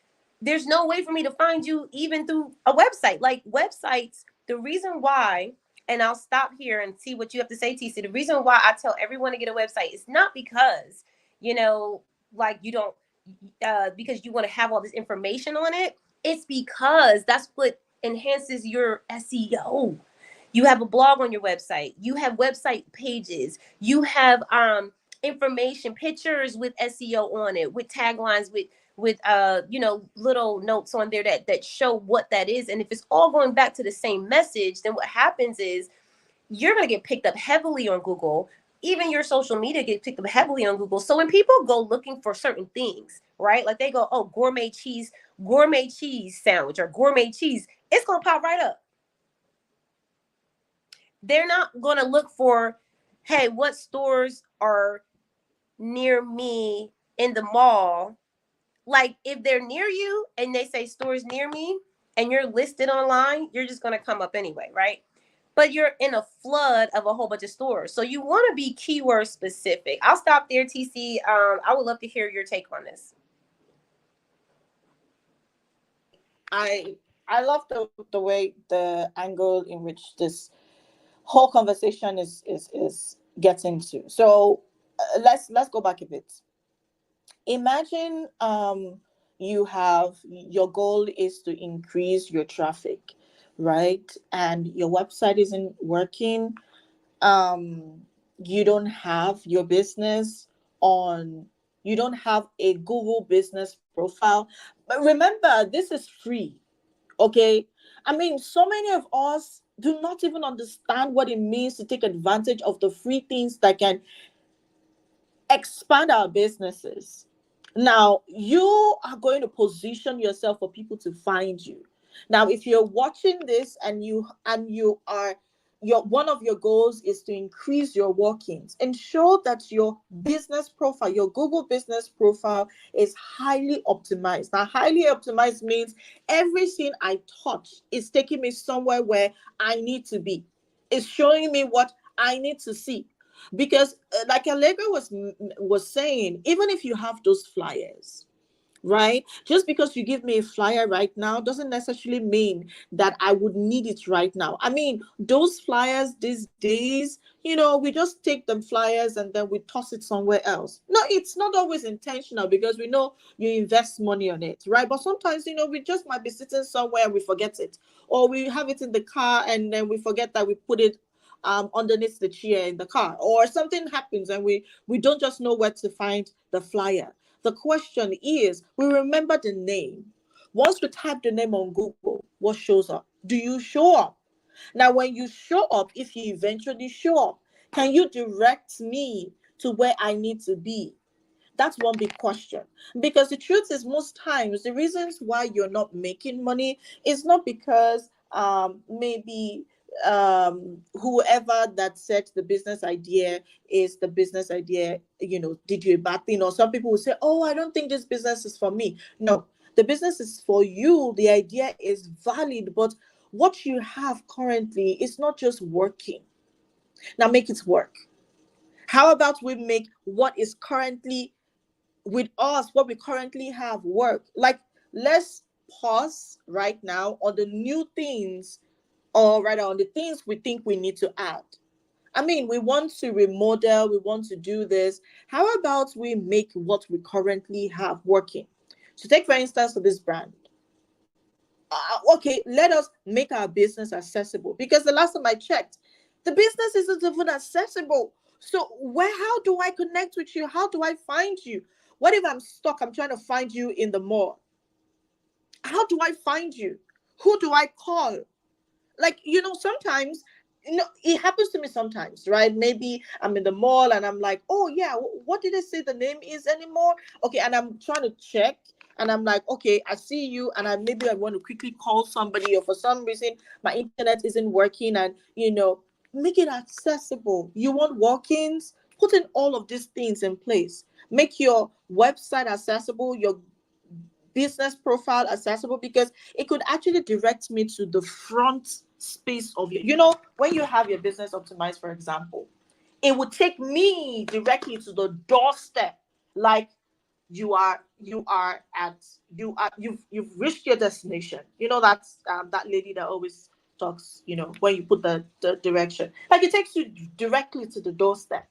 there's no way for me to find you even through a website. Like, websites, the reason why, and I'll stop here and see what you have to say, TC. The reason why I tell everyone to get a website is not because, like, you don't, because you want to have all this information on it. It's because that's what enhances your SEO. You have a blog on your website. You have website pages. You have information, pictures with SEO on it, with taglines, with little notes on there that show what that is. And if it's all going back to the same message, then what happens is you're going to get picked up heavily on Google. Even your social media gets picked up heavily on Google. So when people go looking for certain things, right? Like, they go, oh, gourmet cheese sandwich or gourmet cheese, it's going to pop right up. They're not going to look for, hey, what stores are near me in the mall Like if they're near you and they say stores near me and you're listed online, you're just going to come up anyway, right? But you're in a flood of a whole bunch of stores. So you want to be keyword specific. I'll stop there, TC. I would love to hear your take on this. I love the way the angle in which this whole conversation is getting to. So let's go back a bit. Imagine you have your goal is to increase your traffic, right? And your website isn't working. Um, you don't have your business on. You don't have a Google business profile. But remember, this is free. Okay. I mean, so many of us do not even understand what it means to take advantage of the free things that can expand our businesses. Now, you are going to position yourself for people to find you. Now, if you're watching this and you are your one of your goals is to increase your walk-ins, ensure that your business profile, your Google business profile is highly optimized. Now, highly optimized means everything I touch is taking me somewhere where I need to be. It's showing me what I need to see because like Allegra was saying, even if you have those flyers, right, just because you give me a flyer right now doesn't necessarily mean that I would need it right now. I mean, those flyers these days, we just take them flyers and then we toss it somewhere else. No, it's not always intentional because we know you invest money on it, right? But sometimes, we just might be sitting somewhere and we forget it, or we have it in the car and then we forget that we put it underneath the chair in the car, or something happens and we don't just know where to find the flyer. The question is, we remember the name. Once we type the name on Google, what shows up? Do you show up? Now, when you show up, if you eventually show up, can you direct me to where I need to be? That's one big question. Because the truth is, most times, the reasons why you're not making money is not because maybe whoever that set the business idea is the business idea, did you a bad thing? Or some people will say, oh, I don't think this business is for me. No, the business is for you. The idea is valid, but what you have currently is not just working. Now make it work. How about we make what is currently with us, what we currently have work? Like, let's pause right now on the new things, or rather on the things we think we need to add. I mean, we want to remodel, we want to do this. How about we make what we currently have working? So take, for instance, for this brand. Okay, let us make our business accessible, because the last time I checked, the business isn't even accessible. So how do I connect with you? How do I find you? What if I'm stuck? I'm trying to find you in the mall. How do I find you? Who do I call? Like, sometimes, it happens to me sometimes, right? Maybe I'm in the mall and I'm like, oh yeah, what did I say the name is anymore? Okay, and I'm trying to check and I'm like, okay, I see you, and maybe I want to quickly call somebody, or for some reason my internet isn't working, and make it accessible. You want walk-ins? Put in all of these things in place. Make your website accessible, your business profile accessible, because it could actually direct me to the front space of when you have your business optimized, for example, it would take me directly to the doorstep. Like, you've reached your destination. That's that lady that always talks, when you put the direction, like, it takes you directly to the doorstep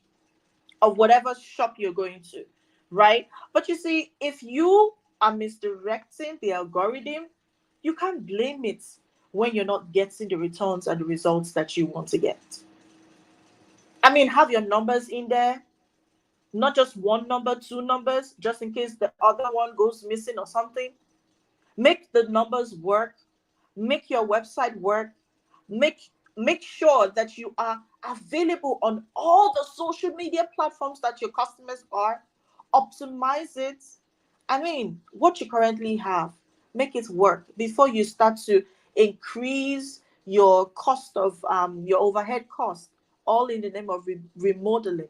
of whatever shop you're going to, right? But you see, if you are misdirecting the algorithm, you can't blame it when you're not getting the returns and the results that you want to get. I mean, have your numbers in there, not just one number, two numbers, just in case the other one goes missing or something. Make the numbers work, make your website work, make make sure that you are available on all the social media platforms that your customers are. Optimize it. I mean, what you currently have, make it work before you start to increase your cost of your overhead cost, all in the name of remodeling,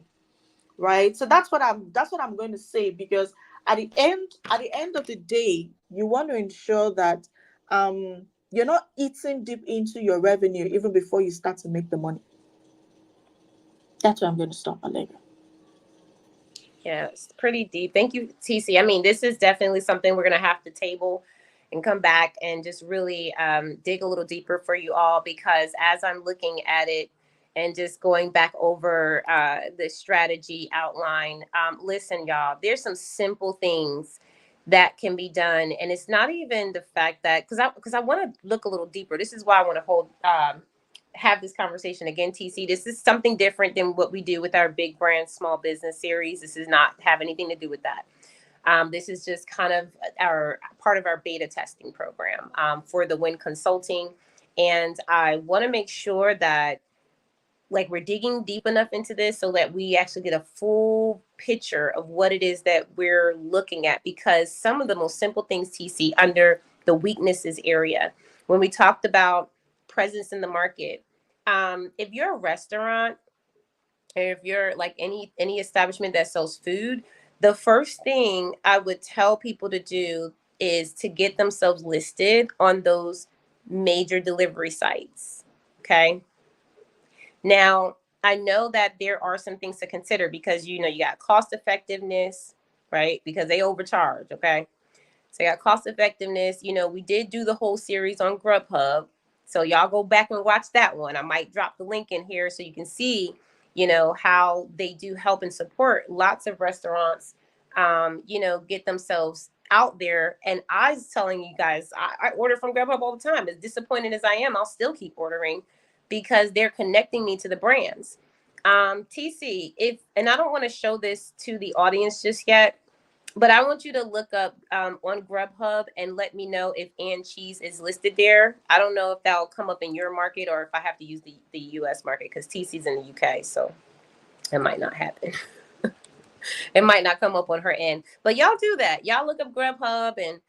right? So that's what I'm going to say, because at the end of the day, you want to ensure that you're not eating deep into your revenue even before you start to make the money. That's where I'm going to stop, Allegra. Yeah, it's pretty deep. Thank you, TC. I mean, this is definitely something we're going to have to table and come back and just really dig a little deeper for you all, because as I'm looking at it and just going back over the strategy outline, listen, y'all, there's some simple things that can be done. And it's not even the fact that, because I want to look a little deeper. This is why I want to have this conversation again, TC. This is something different than what we do with our big brand small business series. This does not have anything to do with that. This is just kind of our part of our beta testing program for the W.I.N Consulting. And I want to make sure that like we're digging deep enough into this so that we actually get a full picture of what it is that we're looking at, because some of the most simple things, TC, under the weaknesses area, when we talked about presence in the market, if you're a restaurant, or if you're like any establishment that sells food, the first thing I would tell people to do is to get themselves listed on those major delivery sites. Okay. Now, I know that there are some things to consider, because you got cost effectiveness, right? Because they overcharge, okay? So you got cost effectiveness. We did do the whole series on Grubhub. So y'all go back and watch that one. I might drop the link in here so you can see, how they do help and support lots of restaurants, get themselves out there. And I was telling you guys, I order from Grubhub all the time. As disappointed as I am, I'll still keep ordering because they're connecting me to the brands. TC, and I don't want to show this to the audience just yet, but I want you to look up on Grubhub and let me know if and cheese is listed there. I don't know if that'll come up in your market or if I have to use the US market, because TC's in the UK, so it might not happen. It might not come up on her end. But y'all do that. Y'all look up Grubhub and,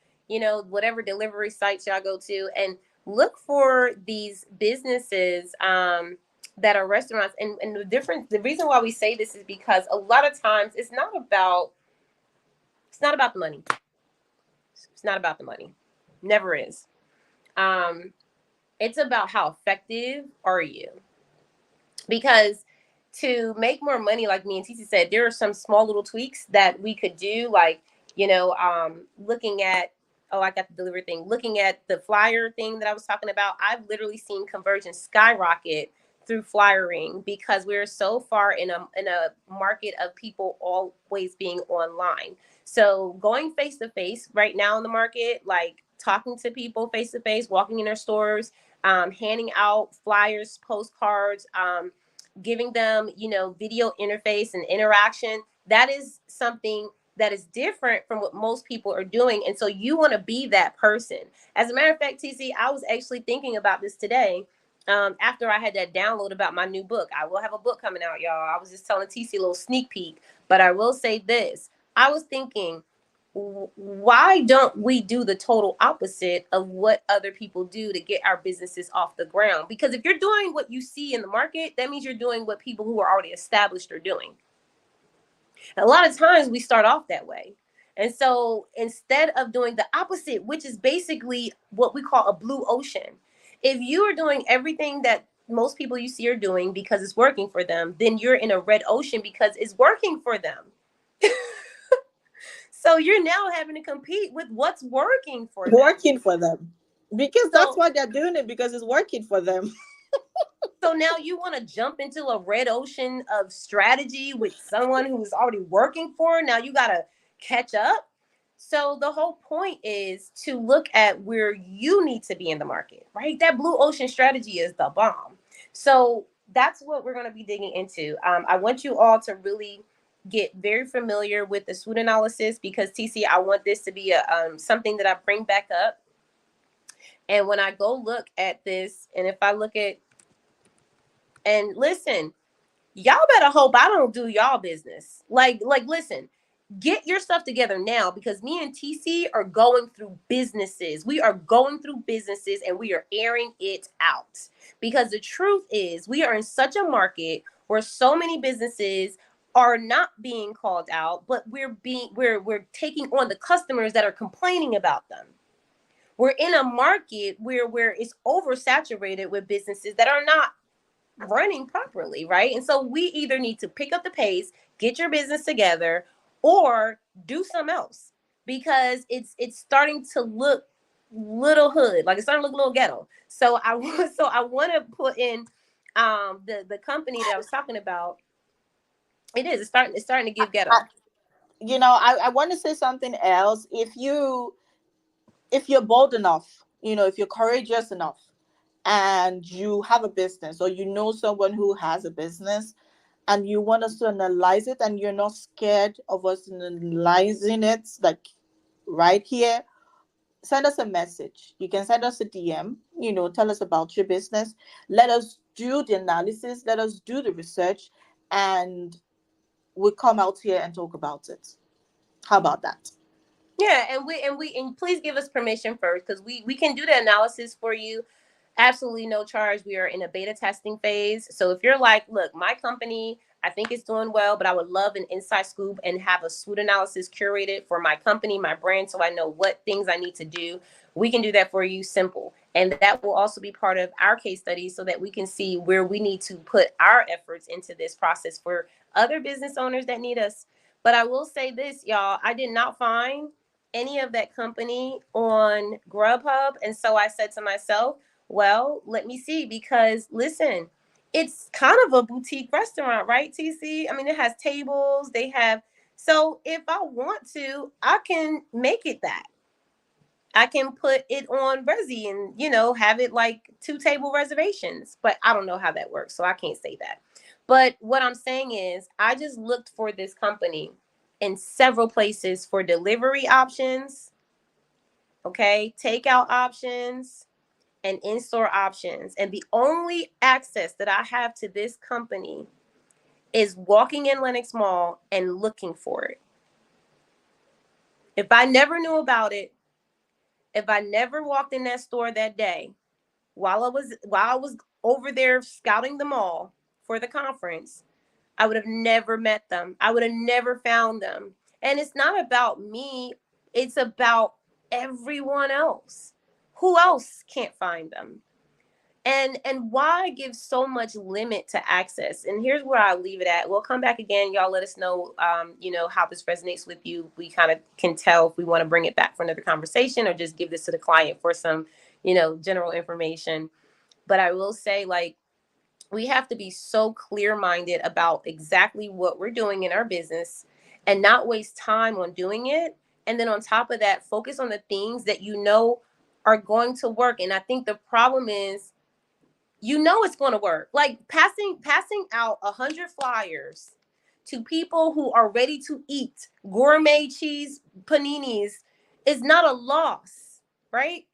whatever delivery sites y'all go to, and look for these businesses that are restaurants. And the reason why we say this is because a lot of times it's not about the money. It's not about the money. Never is. It's about how effective are you? Because to make more money, like me and Titi said, there are some small little tweaks that we could do, like, looking at, oh, I got the delivery thing, looking at the flyer thing that I was talking about. I've literally seen conversion skyrocket through flyering, because we're so far in a market of people always being online. So going face to face right now in the market, like talking to people face to face, walking in their stores, handing out flyers, postcards, giving them, video interface and interaction. That is something that is different from what most people are doing. And so you want to be that person. As a matter of fact, TC, I was actually thinking about this today. After I had that download about my new book. I will have a book coming out, y'all. I was just telling TC a little sneak peek, but I will say this. I was thinking, why don't we do the total opposite of what other people do to get our businesses off the ground? Because if you're doing what you see in the market, that means you're doing what people who are already established are doing. And a lot of times we start off that way. And so instead of doing the opposite, which is basically what we call a blue ocean, if you are doing everything that most people you see are doing because it's working for them, then you're in a red ocean because it's working for them. So you're now having to compete with what's working for them. Working for them. Because that's why they're doing it, because it's working for them. So now you want to jump into a red ocean of strategy with someone who's already working for it. Now you got to catch up. So the whole point is to look at where you need to be in the market, right? That blue ocean strategy is the bomb. So that's what we're going to be digging into. I want you all to really get very familiar with the SWOT analysis, because TC, I want this to be something that I bring back up. And when I go look at this, and if I look at, and listen, y'all better hope I don't do y'all business. Like, listen, get your stuff together now, because me and TC are going through businesses. We are going through businesses and we are airing it out, because the truth is we are in such a market where so many businesses are not being called out, but we're taking on the customers that are complaining about them. We're in a market where it's oversaturated with businesses that are not running properly, right? And so we either need to pick up the pace, get your business together, or do something else, because it's starting to look little hood, like it's starting to look a little ghetto. So I want to put in the company that I was talking about. It's starting to give I, ghetto. I want to say something else. If you're bold enough, if you're courageous enough, and you have a business, or someone who has a business, and you want us to analyze it, and you're not scared of us analyzing it, like right here, send us a message. You can send us a DM, tell us about your business. Let us do the analysis, let us do the research, and we come out here and talk about it. How about that? Yeah, and please give us permission first, because we can do the analysis for you. Absolutely no charge. We are in a beta testing phase. So if you're like, look, my company, I think it's doing well, but I would love an inside scoop and have a SWOT analysis curated for my company, my brand, so I know what things I need to do, we can do that for you, simple. And that will also be part of our case study, so that we can see where we need to put our efforts into this process for other business owners that need us. But I will say this, y'all, I did not find any of that company on Grubhub. And so I said to myself, well, let me see, because listen, it's kind of a boutique restaurant, right, TC? I mean, it has tables, they have, so if I want to, I can make it that. I can put it on Resi and, have it like 2 table reservations, but I don't know how that works, so I can't say that. But what I'm saying is, I just looked for this company in several places for delivery options, okay, takeout options, and in-store options. And the only access that I have to this company is walking in Lenox Mall and looking for it. If I never knew about it, if I never walked in that store that day, while I was over there scouting the mall for the conference, I would have never met them. I would have never found them. And it's not about me, it's about everyone else. Who else can't find them? And why give so much limit to access? And here's where I'll leave it at. We'll come back again. Y'all let us know, how this resonates with you. We kind of can tell if we want to bring it back for another conversation, or just give this to the client for some, general information. But I will say, like, we have to be so clear-minded about exactly what we're doing in our business, and not waste time on doing it. And then on top of that, focus on the things that are going to work. And I think the problem is, it's going to work. Like passing out 100 flyers to people who are ready to eat gourmet cheese paninis is not a loss, right?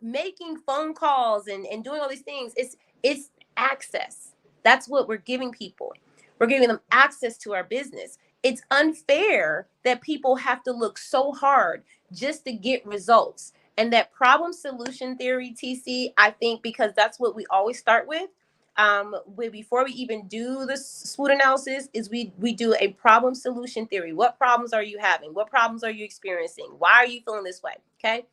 Making phone calls and doing all these things, it's access. That's what we're giving people. We're giving them access to our business. It's unfair that people have to look so hard just to get results. And that problem solution theory, TC, I think, because that's what we always start with. Before we even do the SWOT analysis, is we do a problem solution theory. What problems are you having? What problems are you experiencing? Why are you feeling this way? Okay.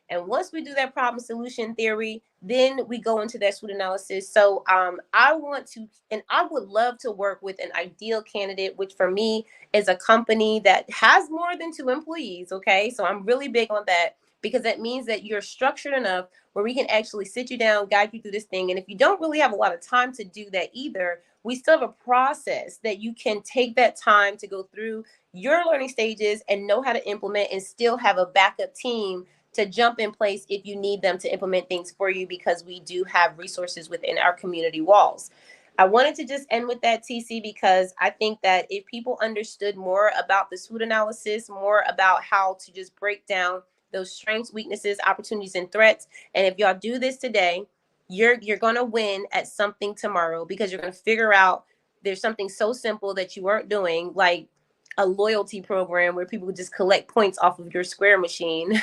And once we do that problem solution theory, then we go into that SWOT analysis. So I want to, and I would love to work with an ideal candidate, which for me is a company that has more than 2 employees. Okay. So I'm really big on that, because that means that you're structured enough where we can actually sit you down, guide you through this thing. And if you don't really have a lot of time to do that either, we still have a process that you can take that time to go through your learning stages and know how to implement, and still have a backup team to jump in place if you need them to implement things for you, because we do have resources within our community walls. I wanted to just end with that, TC, because I think that if people understood more about the SWOT analysis, more about how to just break down those strengths, weaknesses, opportunities, and threats, and if y'all do this today, you're going to win at something tomorrow, because you're going to figure out there's something so simple that you weren't doing, like a loyalty program where people just collect points off of your Square machine.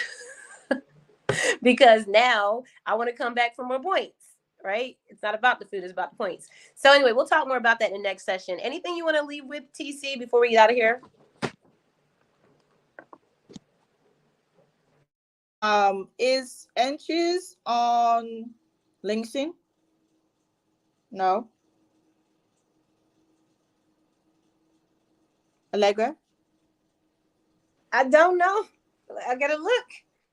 Because now I want to come back for more points, right? It's not about the food, it's about the points. So anyway, we'll talk more about that in the next session. Anything you want to leave with, TC, before we get out of here? Is Enches on LinkedIn? No. Allegra? I don't know. I gotta look,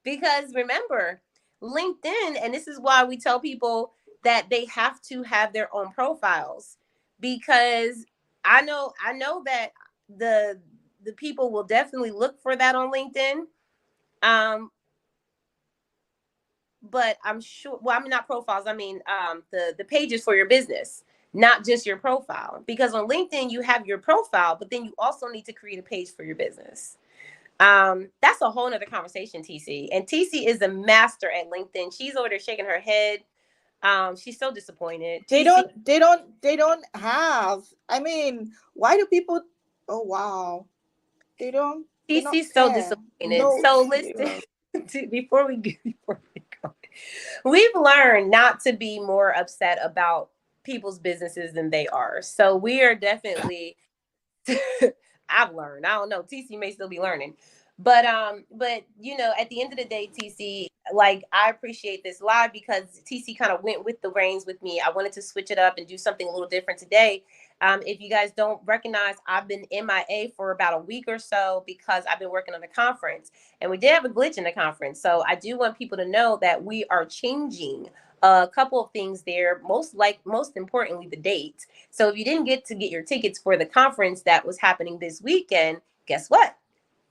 because remember, LinkedIn, and this is why we tell people that they have to have their own profiles, because I know that the people will definitely look for that on LinkedIn. Um, but I'm sure, well, I mean, not profiles, I mean, the pages for your business, not just your profile, because on LinkedIn you have your profile, but then you also need to create a page for your business. That's a whole nother conversation, TC. And TC is a master at LinkedIn. She's over there shaking her head. She's so disappointed. They TC, don't have. I mean, why do people? Oh wow, they not TC's so care. disappointed. No So listen, care. before we go, we've learned not to be more upset about people's businesses than they are. So we are definitely I've learned. I don't know. TC may still be learning. But you know, at the end of the day, TC, like, I appreciate this live because TC kind of went with the reins with me. I wanted to switch it up and do something a little different today. If you guys don't recognize, I've been MIA for about a week or so because I've been working on the conference, and we did have a glitch in the conference. So I do want people to know that we are changing a couple of things there. Most importantly, the date. So if you didn't get to get your tickets for the conference that was happening this weekend, guess what?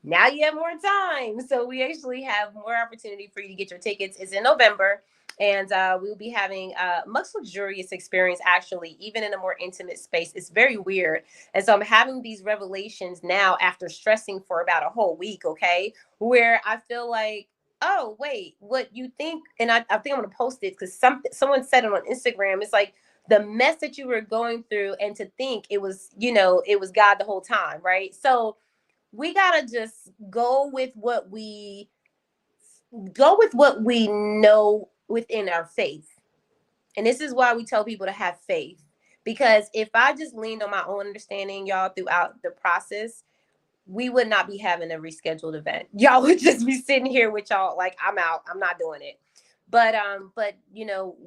Now you have more time. So we actually have more opportunity for you to get your tickets. It's in November. And we'll be having a much luxurious experience, actually, even in a more intimate space. It's very weird. And so I'm having these revelations now after stressing for about a whole week, okay? Where I feel like, oh, wait, what you think, and I think I'm going to post it because someone said it on Instagram. It's like, the mess that you were going through, and to think it was, it was God the whole time, right? So we gotta just go with what we know within our faith. And this is why we tell people to have faith. Because if I just leaned on my own understanding, y'all, throughout the process, we would not be having a rescheduled event. Y'all would just be sitting here with y'all like, I'm out, I'm not doing it. But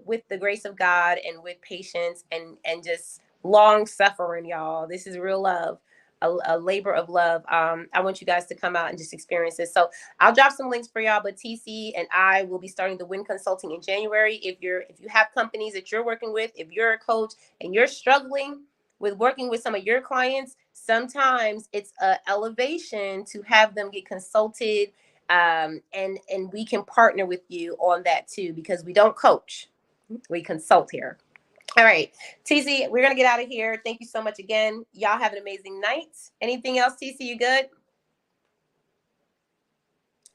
with the grace of God and with patience and just long suffering, y'all, this is real love, a labor of love. I want you guys to come out and just experience this. So I'll drop some links for y'all, but TC and I will be starting the W.I.N Consulting in January. If you have companies that you're working with, if you're a coach and you're struggling with working with some of your clients, sometimes it's an elevation to have them get consulted, and we can partner with you on that too, because we don't coach, we consult here. All right, TC, we're gonna get out of here. Thank you so much again. Y'all have an amazing night. Anything else, TC? You good?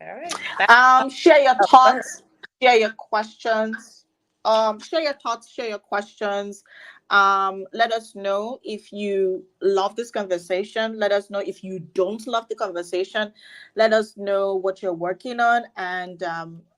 All right. Share your Oh, go ahead. thoughts. Share your questions. Share your thoughts. Share your questions. Let us know if you love this conversation. Let us know if you don't love the conversation. Let us know what you're working on and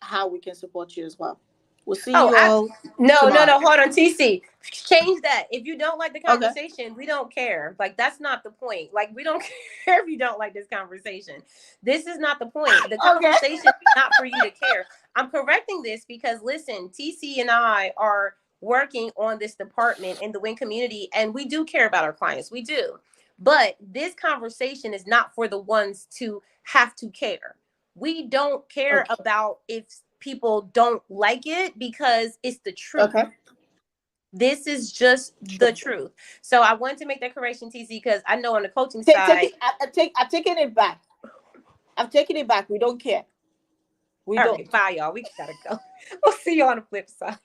how we can support you as well. We'll see Oh, you all no, tomorrow. hold on, TC. Change that. If you don't like the Okay. conversation, we don't care. Like, that's not the point. Like, we don't care if you don't like this conversation. This is not the point. The Okay. conversation is not for you to care. I'm correcting this because, listen, TC and I are working on this department in the W.I.N community, and we do care about our clients. We do. But this conversation is not for the ones to have to care. We don't care Okay. about if people don't like it, because it's the truth. Okay. This is just the truth. So I wanted to make that correction, TC, because I know on the coaching side. I'm taking it back. I'm taking it back. We don't care. We All don't. right, bye, y'all. We gotta go. We'll see you on the flip side.